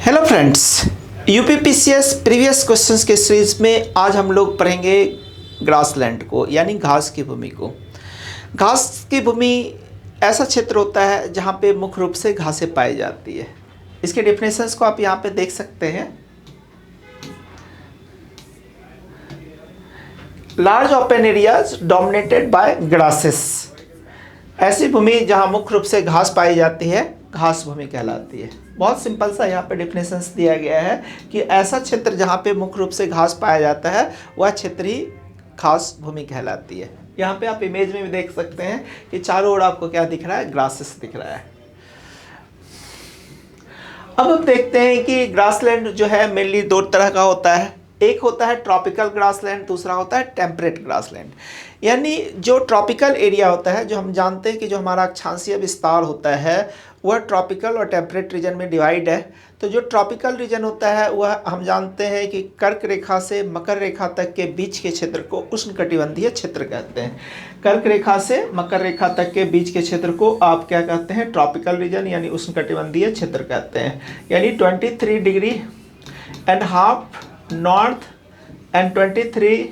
Hello friends, UPPCS previous questions के series में आज हम लोग पढ़ेंगे ग्रासलैंड को, यानी घास की भूमि को। घास की भूमि ऐसा क्षेत्र होता है जहाँ पे मुख्य रूप से घासें पाई जाती है। इसके डेफिनेशंस को आप यहाँ पे देख सकते हैं। Large open areas dominated by grasses, ऐसी भूमि जहाँ मुख्य रूप से घास पाई जाती है घास भूमि कहलाती है। बहुत सिंपल सा यहाँ पे डिफिनेशंस दिया गया है कि ऐसा क्षेत्र जहाँ पे मुख्य रूप से घास पाया जाता है वह क्षेत्र ही घास भूमि कहलाती है। यहाँ पे आप इमेज में भी देख सकते हैं कि चारों ओर आपको क्या दिख रहा है, ग्रासेस दिख रहा है। अब हम देखते हैं कि ग्रासलैंड जो है मेनली दो तरह का होता है। एक होता है ट्रॉपिकल ग्रासलैंड, दूसरा होता है टेम्परेट ग्रासलैंड। यानी जो ट्रॉपिकल एरिया होता है, जो हम जानते हैं कि जो हमारा अक्षांशीय विस्तार होता है वह ट्रॉपिकल और टेम्परेट रीजन में डिवाइड है। तो जो ट्रॉपिकल रीजन होता है वह हम जानते हैं कि कर्क रेखा से मकर रेखा तक के बीच के क्षेत्र को उष्णकटिबंधीय क्षेत्र कहते हैं। कर्क रेखा से मकर रेखा तक के बीच के क्षेत्र को आप क्या कहते हैं, ट्रॉपिकल रीजन यानी उष्णकटिबंधीय क्षेत्र कहते हैं। यानी 23 degree and half north and 23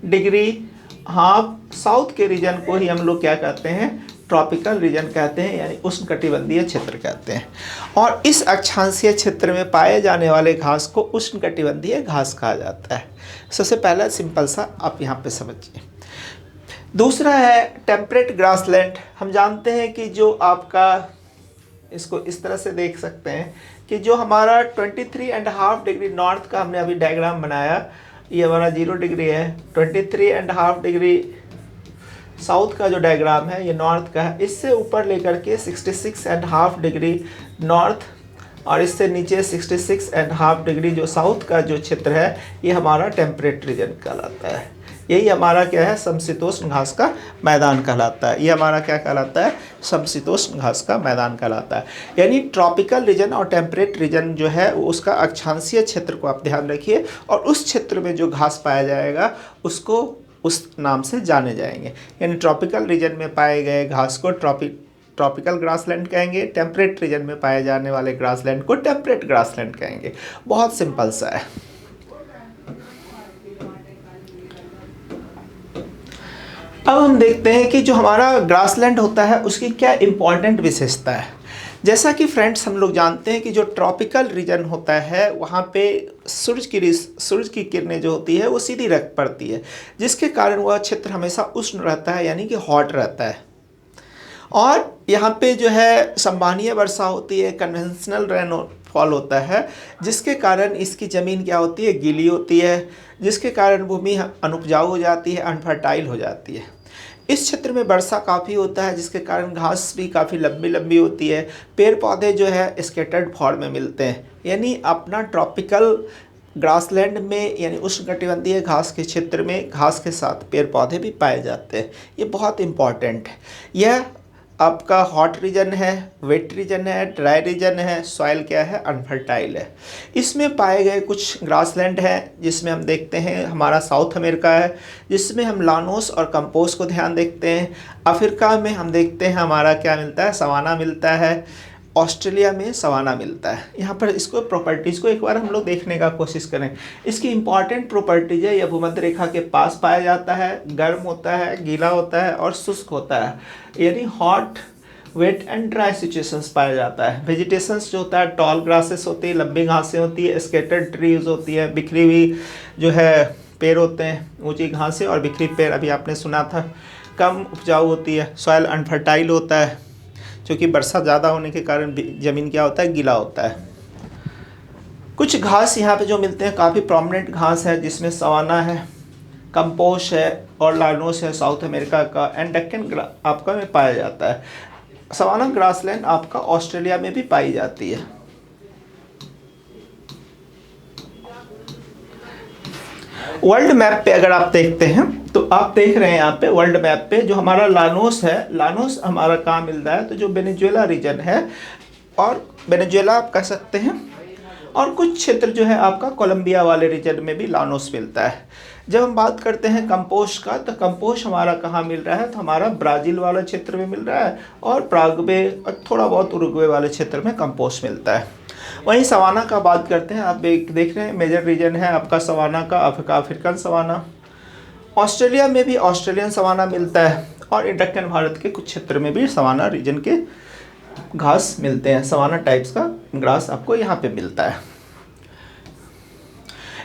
degree half south के रीजन को ही हम लोग क्या कहते हैं, ट्रॉपिकल रीजन कहते हैं, यानी उष्णकटिबंधीय क्षेत्र कहते हैं। और इस अक्षांशीय क्षेत्र में पाए जाने वाले घास को उष्णकटिबंधीय घास कहा जाता है। सबसे पहला सिंपल सा आप यहाँ पे समझिए। दूसरा है टेम्परेट ग्रासलैंड। हम जानते हैं कि जो आपका, इसको इस तरह से देख सकते हैं कि जो हमारा 23.5 डिग्री नॉर्थ का हमने अभी डायग्राम बनाया, ये हमारा 0 डिग्री है। 23.5 डिग्री साउथ का जो डायग्राम है ये नॉर्थ का है। इससे ऊपर लेकर के 66.5 डिग्री नॉर्थ और इससे नीचे 66.5 डिग्री जो साउथ का जो क्षेत्र है ये हमारा टेम्परेट रीजन कहलाता है। यही हमारा क्या है, समशीतोष्ण घास का मैदान कहलाता है। ये हमारा क्या कहलाता है, समशीतोष्ण घास का मैदान कहलाता है। यानी ट्रॉपिकल रीजन और टेम्परेट रीजन जो है उसका अक्षांशीय क्षेत्र को आप ध्यान रखिए, और उस क्षेत्र में जो घास पाया जाएगा उसको उस नाम से जाने जाएंगे। यानी ट्रॉपिकल रीजन में पाए गए घास को ट्रॉपिकल ग्रासलैंड कहेंगे, टेम्परेट रीजन में पाए जाने वाले ग्रासलैंड को टेम्परेट ग्रासलैंड कहेंगे। बहुत सिंपल सा है। अब हम देखते हैं कि जो हमारा ग्रासलैंड होता है उसकी क्या इंपॉर्टेंट विशेषता है। जैसा कि फ्रेंड्स हम लोग जानते हैं कि जो ट्रॉपिकल रीजन होता है वहाँ पे सूरज की किरणें जो होती है वो सीधी रख पड़ती है, जिसके कारण वह क्षेत्र हमेशा उष्ण रहता है, यानी कि हॉट रहता है। और यहाँ पे जो है संवहनीय वर्षा होती है, कन्वेंशनल रेनफॉल होता है, जिसके कारण इसकी ज़मीन क्या होती है, गीली होती है, जिसके कारण भूमि अनुपजाऊ हो जाती है, अनफर्टाइल हो जाती है। इस क्षेत्र में वर्षा काफ़ी होता है, जिसके कारण घास भी काफ़ी लंबी लंबी होती है। पेड़ पौधे जो है स्कैटर्ड फॉर्म में मिलते हैं। यानी अपना ट्रॉपिकल ग्रासलैंड में यानी उष्णकटिबंधीय घास के क्षेत्र में घास के साथ पेड़ पौधे भी पाए जाते हैं। ये बहुत इम्पॉर्टेंट है। यह आपका हॉट रीजन है, वेट रीजन है, ड्राई रीजन है, सॉइल क्या है, अनफर्टाइल है। इसमें पाए गए कुछ ग्रासलैंड हैं जिसमें हम देखते हैं हमारा साउथ अमेरिका है, जिसमें हम लानोस और कंपोस्ट को ध्यान देखते हैं। अफ्रीका में हम देखते हैं हमारा क्या मिलता है, सवाना मिलता है। ऑस्ट्रेलिया में सवाना मिलता है। यहाँ पर इसको प्रॉपर्टीज़ को एक बार हम लोग देखने का कोशिश करें। इसकी इंपॉर्टेंट प्रॉपर्टीज है, यह भूमध्य रेखा के पास पाया जाता है, गर्म होता है, गीला होता है और शुष्क होता है। यानी hot, wet and dry situations पाया जाता है। वेजिटेशंस जो होता है, टॉल ग्रासेस होती है, लंबी घासें होती है, स्केटर्ड ट्रीज होती है, बिखरी हुई जो है पेड़ होते हैं, ऊँची घासें और बिखरी पेड़ अभी आपने सुना था। कम उपजाऊ होती है, सॉइल अनफर्टाइल होता है, क्योंकि वर्षा ज़्यादा होने के कारण ज़मीन क्या होता है, गीला होता है। कुछ घास यहाँ पे जो मिलते हैं काफ़ी प्रोमिनेंट घास है, जिसमें सवाना है, कंपोस्ट है और लानोस है साउथ अमेरिका का, एंड डेक्कन आपका में पाया जाता है। सवाना ग्रासलैंड आपका ऑस्ट्रेलिया में भी पाई जाती है। वर्ल्ड मैप पे अगर आप देखते हैं तो आप देख रहे हैं यहाँ पे वर्ल्ड मैप पे जो हमारा लानोस है, लानोस हमारा कहाँ मिलता है, तो जो वेनेजुएला रीजन है, और वेनेजुएला आप कह सकते हैं, और कुछ क्षेत्र जो है आपका कोलंबिया वाले रीजन में भी लानोस मिलता है। जब हम बात करते हैं कंपोस्ट का, तो कंपोस्ट हमारा कहाँ मिल रहा है, तो हमारा ब्राज़ील वाला क्षेत्र में मिल रहा है, और पराग्वे और थोड़ा बहुत उरुग्वे वाले क्षेत्र में कंपोस्ट मिलता है। वहीं सवाना का बात करते हैं, आप देख रहे हैं मेजर रीजन है आपका सवाना का अफ्रीकन सवाना। ऑस्ट्रेलिया में भी ऑस्ट्रेलियन सवाना मिलता है और दक्षिण भारत के कुछ क्षेत्र में भी सवाना रीजन के घास मिलते हैं, सवाना टाइप्स का ग्रास आपको यहाँ पे मिलता है।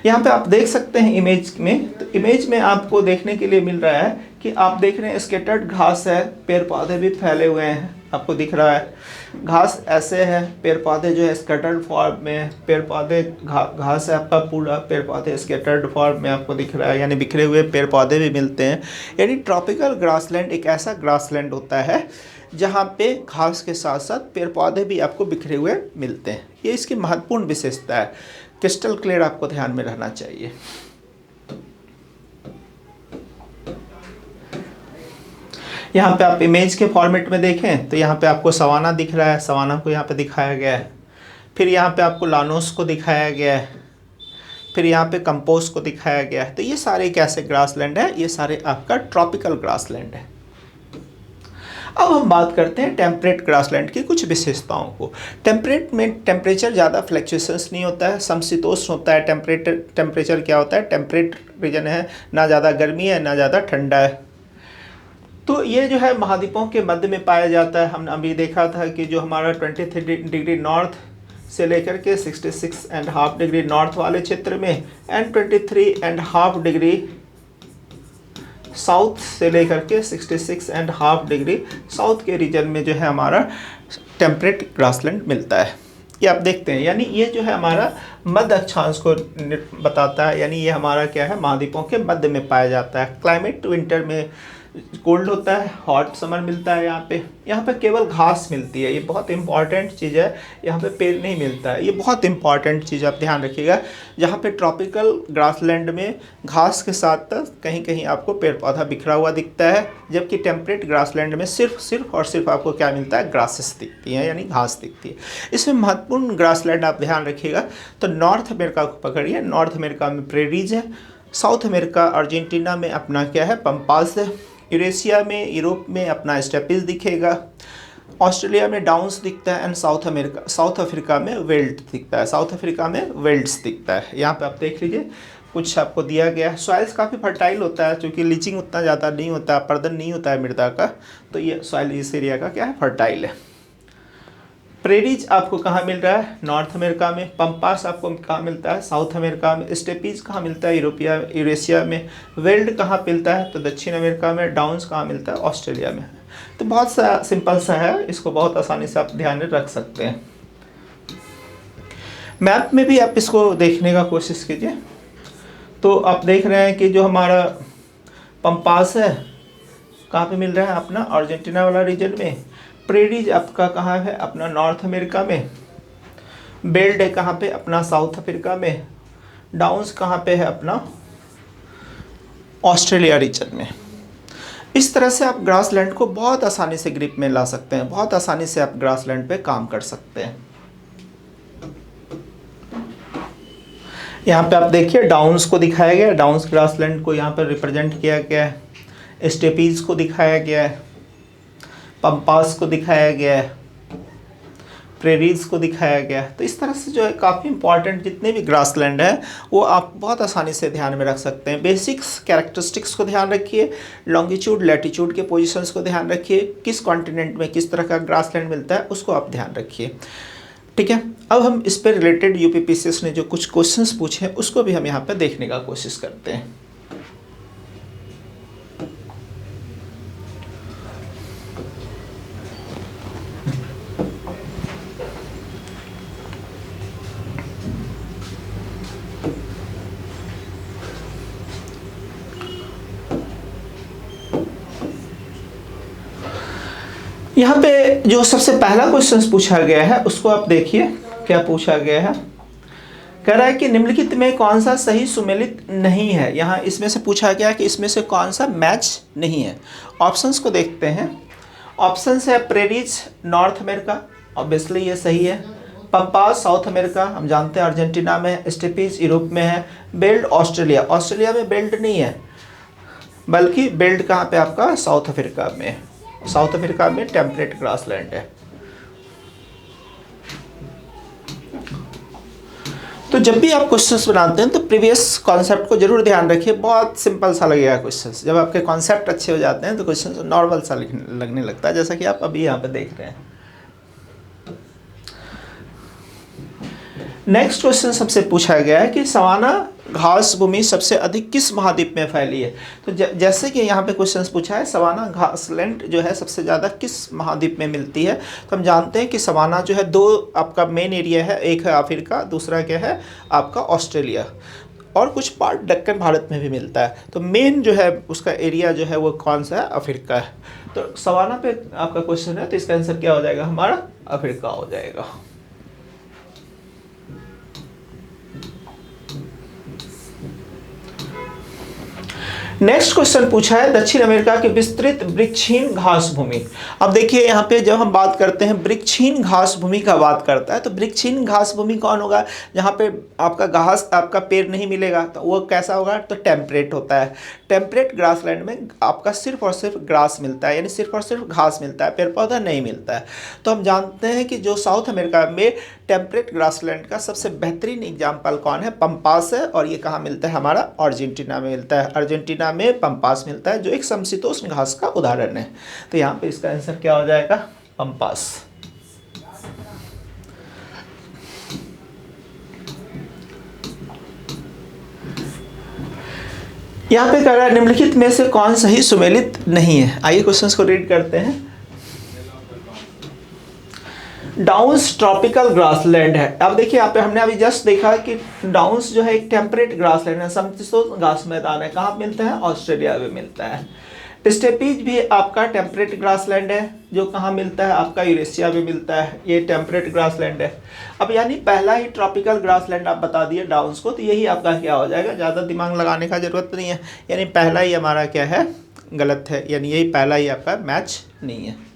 यहाँ पे आप देख सकते हैं इमेज में, तो इमेज में आपको देखने के लिए मिल रहा है कि आप देख रहे हैं स्केटर्ड घास है, पेड़ पौधे भी फैले हुए हैं, आपको दिख रहा है घास ऐसे है, पेड़ पौधे जो है स्केटर्ड फॉर्म में, पेड़ पौधे घास है आपका पूरा, पेड़ पौधे स्केटर्ड फॉर्म में आपको दिख रहा है, यानी बिखरे हुए पेड़ पौधे भी मिलते हैं। यानी ट्रॉपिकल ग्रासलैंड एक ऐसा ग्रासलैंड होता है जहाँ पे घास के साथ साथ पेड़ पौधे भी आपको बिखरे हुए मिलते हैं। ये इसकी महत्वपूर्ण विशेषता है, क्रिस्टल क्लियर आपको ध्यान में रहना चाहिए। यहाँ पे आप इमेज के फॉर्मेट में देखें तो यहाँ पे आपको सवाना दिख रहा है, सवाना को यहाँ पे दिखाया गया है, फिर यहाँ पे आपको लानोस को दिखाया गया है, फिर यहाँ पे कंपोस्ट को दिखाया गया है। तो ये सारे कैसे ग्रासलैंड है, ये सारे आपका ट्रॉपिकल ग्रासलैंड है। अब हम बात करते हैं टेम्परेट ग्रासलैंड की कुछ विशेषताओं को। टेम्परेट में टेम्परेचर ज़्यादा फ्लक्चुएशंस नहीं होता है, समशीतोष्ण होता है। टेम्परेचर क्या होता है, टेम्परेट रीजन है, ना ज़्यादा गर्मी है ना ज़्यादा ठंडा है। तो ये जो है महाद्वीपों के मध्य में पाया जाता है। हमने अभी देखा था कि जो हमारा 23 डिग्री नॉर्थ से लेकर के 66.5 डिग्री नॉर्थ वाले क्षेत्र में एंड 23.5 डिग्री साउथ से लेकर के 66.5 डिग्री साउथ के रीजन में जो है हमारा टेम्परेट ग्रासलैंड मिलता है। ये आप देखते हैं, यानी ये जो है हमारा मध्य अक्षांश को बताता है, यानी ये हमारा क्या है महाद्वीपों के मध्य में पाया जाता है। क्लाइमेट विंटर में कोल्ड होता है, हॉट समर मिलता है। यहाँ पे केवल घास मिलती है, ये बहुत इंपॉर्टेंट चीज़ है। यहाँ पे पेड़ नहीं मिलता है, ये बहुत इंपॉर्टेंट चीज़ आप ध्यान रखिएगा। जहाँ पे ट्रॉपिकल ग्रासलैंड में घास के साथ कहीं कहीं आपको पेड़ पौधा बिखरा हुआ दिखता है, जबकि टेम्परेट ग्रासलैंड में सिर्फ और सिर्फ आपको क्या मिलता है, ग्रासेस दिखती हैं, यानी घास दिखती है। इसमें महत्वपूर्ण ग्रासलैंड आप ध्यान रखिएगा तो नॉर्थ अमेरिका को पकड़िए। नॉर्थ अमेरिका में प्रेरीज है, साउथ अमेरिका अर्जेंटीना में अपना क्या है, पंपास है, यूरेशिया में यूरोप में अपना स्टेपिस दिखेगा, ऑस्ट्रेलिया में डाउन्स दिखता है एंड साउथ अफ्रीका में वेल्ट दिखता है, साउथ अफ्रीका में वेल्ट्स दिखता है। यहाँ पे आप देख लीजिए कुछ आपको दिया गया है। सॉइल्स काफ़ी फर्टाइल होता है, क्योंकि लीचिंग उतना ज़्यादा नहीं होता है, पर्दन नहीं होता है मृदा का, तो ये सॉइल इस एरिया का क्या है, फर्टाइल है। प्रेरीज आपको कहाँ मिल रहा है, नॉर्थ अमेरिका में। पंपास आपको कहाँ मिलता है, साउथ अमेरिका में। स्टेपीज कहाँ मिलता है, यूरेशिया में। वेल्ड कहाँ मिलता है, तो दक्षिण अमेरिका में। डाउन्स कहाँ मिलता है, ऑस्ट्रेलिया में। तो बहुत सा सिंपल सा है, इसको बहुत आसानी से आप ध्यान में रख सकते हैं। मैप में भी आप इसको देखने का कोशिश कीजिए, तो आप देख रहे हैं कि जो हमारा पंपास है कहाँ पे मिल रहा है, अपना अर्जेंटीना वाला रीजन में। प्रेरीज आपका कहाँ है, अपना नॉर्थ अमेरिका में। बेल्ट है कहाँ पे, अपना साउथ अफ्रीका में। डाउन्स कहाँ पे है, अपना ऑस्ट्रेलिया रीजन में। इस तरह से आप ग्रासलैंड को बहुत आसानी से ग्रिप में ला सकते हैं, बहुत आसानी से आप ग्रासलैंड पे काम कर सकते हैं। यहाँ पे आप देखिए डाउन्स को दिखाया गया है, डाउन्स ग्रासलैंड को यहाँ पर रिप्रेजेंट किया गया है। स्टेपीज को दिखाया गया है, पंपास को दिखाया गया है, प्रेरीज को दिखाया गया है। तो इस तरह से जो है काफ़ी इंपॉर्टेंट जितने भी ग्रासलैंड है वो आप बहुत आसानी से ध्यान में रख सकते हैं। बेसिक्स कैरेक्टरिस्टिक्स को ध्यान रखिए, लॉन्गिट्यूड लैटिट्यूड के पोजीशंस को ध्यान रखिए, किस कॉन्टिनेंट में किस तरह का ग्रासलैंड मिलता है उसको आप ध्यान रखिए। ठीक है, अब हम इस पर रिलेटेड यूपीपीसीएस ने जो कुछ क्वेश्चंस पूछे हैं उसको भी हम यहाँ पे देखने का कोशिश करते हैं। यहाँ पे जो सबसे पहला क्वेश्चन पूछा गया है उसको आप देखिए क्या पूछा गया है। कह रहा है कि निम्नलिखित में कौन सा सही सुमेलित नहीं है। यहाँ इसमें से पूछा गया कि इसमें से कौन सा मैच नहीं है। ऑप्शंस को देखते हैं। ऑप्शंस है प्रेरीज नॉर्थ अमेरिका, ऑब्वियसली ये सही है। पंपास साउथ अमेरिका, हम जानते हैं अर्जेंटीना में। स्टेपीज यूरोप में है। बेल्ट ऑस्ट्रेलिया, ऑस्ट्रेलिया में बेल्ट नहीं है, बल्कि बेल्ट कहाँ पे आपका साउथ अफ्रीका में। साउथ अफ्रीका में टेम्परेट ग्रासलैंड है। तो जब भी आप क्वेश्चंस बनाते हैं तो प्रीवियस कॉन्सेप्ट को जरूर ध्यान रखिए। बहुत सिंपल सा लगेगा क्वेश्चंस। जब आपके कॉन्सेप्ट अच्छे हो जाते हैं तो क्वेश्चंस नॉर्मल सा लगने लगता है, जैसा कि आप अभी यहाँ पे देख रहे हैं। नेक्स्ट क्वेश्चन सबसे पूछा गया है कि सवाना घास भूमि सबसे अधिक किस महाद्वीप में फैली है। तो जैसे कि यहाँ पे क्वेश्चन पूछा है सवाना घासलैंड जो है सबसे ज़्यादा किस महाद्वीप में मिलती है, तो हम जानते हैं कि सवाना जो है दो आपका मेन एरिया है, एक है अफ्रीका, दूसरा क्या है आपका ऑस्ट्रेलिया, और कुछ पार्ट दक्कन भारत में भी मिलता है। तो मेन जो है उसका एरिया जो है वो कौन सा है, अफ्रीका है। तो सवाना पे आपका क्वेश्चन है, तो इसका आंसर क्या हो जाएगा हमारा, अफ्रीका हो जाएगा। नेक्स्ट क्वेश्चन पूछा है दक्षिण अमेरिका की विस्तृत वृक्षहीन घास भूमि। अब देखिए यहाँ पे जब हम बात करते हैं वृक्षहीन घास भूमि का बात करता है, तो वृक्षहीन घास भूमि कौन होगा, जहाँ पे आपका घास आपका पेड़ नहीं मिलेगा, तो वो कैसा होगा, तो टेम्परेट होता है। टेम्परेट ग्रासलैंड में आपका सिर्फ और सिर्फ ग्रास मिलता है, यानी सिर्फ और सिर्फ घास मिलता है, पेड़ पौधा नहीं मिलता है। तो हम जानते हैं कि जो साउथ अमेरिका में टेम्परेट ग्रासलैंड का सबसे बेहतरीन एग्जाम्पल कौन है, पम्पास है, और ये कहाँ मिलता है हमारा, अर्जेंटीना में मिलता है। अर्जेंटीना में पम्पास मिलता है जो एक समशीतोष्ण घास का उदाहरण है। तो यहाँ पे इसका आंसर क्या हो जाएगा, पम्पास। यहाँ पे कह रहा है निम्नलिखित में से कौन सही सुमेलित नहीं है। आइए क्वेश्चंस को रीड करते हैं। डाउन्स ट्रॉपिकल ग्रासलैंड है। अब देखिए यहाँ पे हमने अभी जस्ट देखा कि डाउन्स जो है एक टेम्परेट ग्रासलैंड है, समशीतोष्ण घास मैदान है, कहाँ मिलता है, ऑस्ट्रेलिया में मिलता है। स्टेपीज भी आपका टेम्परेट ग्रासलैंड है, जो कहाँ मिलता है, आपका यूरेशिया में मिलता है, ये टेम्परेट ग्रासलैंड है। अब यानी पहला ही ट्रॉपिकल ग्रासलैंड आप बता दिए डाउन्स को, तो यही आपका क्या हो जाएगा, ज़्यादा दिमाग लगाने का जरूरत नहीं है, यानी पहला ही हमारा क्या है, गलत है, यानी यही पहला ही आपका मैच नहीं है।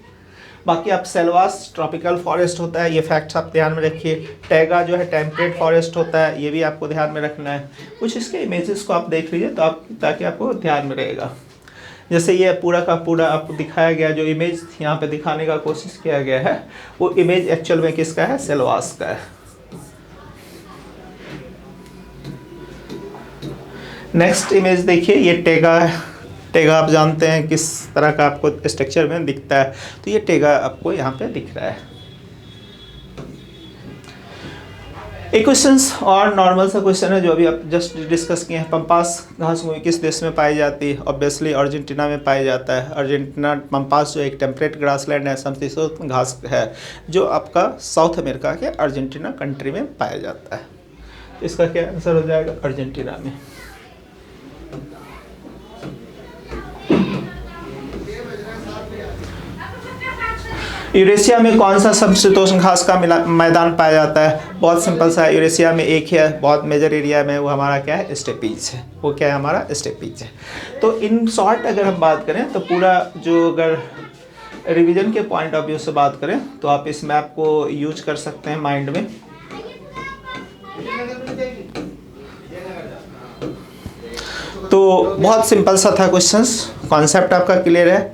बाकी आप सेल्वास ट्रॉपिकल फॉरेस्ट होता है, ये फैक्ट्स आप ध्यान में रखिए। टैगा जो है टेम्परेट फॉरेस्ट होता है, ये भी आपको ध्यान में रखना है। कुछ इसके इमेजेस को आप देख लीजिए तो आप, ताकि आपको ध्यान में रहेगा। जैसे ये पूरा का पूरा आपको दिखाया गया, जो इमेज यहाँ पे दिखाने का कोशिश किया गया है, वो इमेज एक्चुअल में किसका है, सेल्वास का है। नेक्स्ट इमेज देखिए, ये टेगा है। टेगा आप जानते हैं किस तरह का आपको स्ट्रक्चर में दिखता है, तो ये टेगा आपको यहाँ पे दिख रहा है। एक क्वेश्चन और नॉर्मल सा क्वेश्चन है जो अभी आप जस्ट डिस्कस किए हैं। पम्पास घास भूमि किस देश में पाई जाती है, ऑब्वियसली अर्जेंटीना में पाई जाता है। अर्जेंटीना पम्पास जो एक टेम्परेट ग्रासलैंड है, समशीतोष्ण घास है, जो आपका साउथ अमेरिका के अर्जेंटीना कंट्री में पाया जाता है। इसका क्या आंसर हो जाएगा, अर्जेंटीना में। यूरेशिया में कौन सा समशीतोष्ण घास का मैदान पाया जाता है, बहुत सिंपल सा है। यूरेशिया में एक है बहुत मेजर एरिया में, वो हमारा क्या है, स्टेपीज है। वो क्या है हमारा, स्टेपीज है। तो इन शॉर्ट अगर हम बात करें तो पूरा जो अगर रिवीजन के पॉइंट ऑफ व्यू से बात करें तो आप इस मैप को यूज कर सकते हैं माइंड में। तो बहुत सिंपल सा था क्वेश्चंस, कॉन्सेप्ट आपका क्लियर है।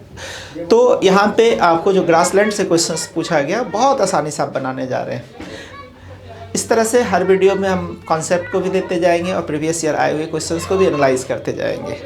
तो यहाँ पे आपको जो ग्रासलैंड से क्वेश्चंस पूछा गया, बहुत आसानी से आप बनाने जा रहे हैं। इस तरह से हर वीडियो में हम कॉन्सेप्ट को भी देते जाएंगे और प्रीवियस ईयर आए हुए क्वेश्चंस को भी एनालाइज करते जाएंगे।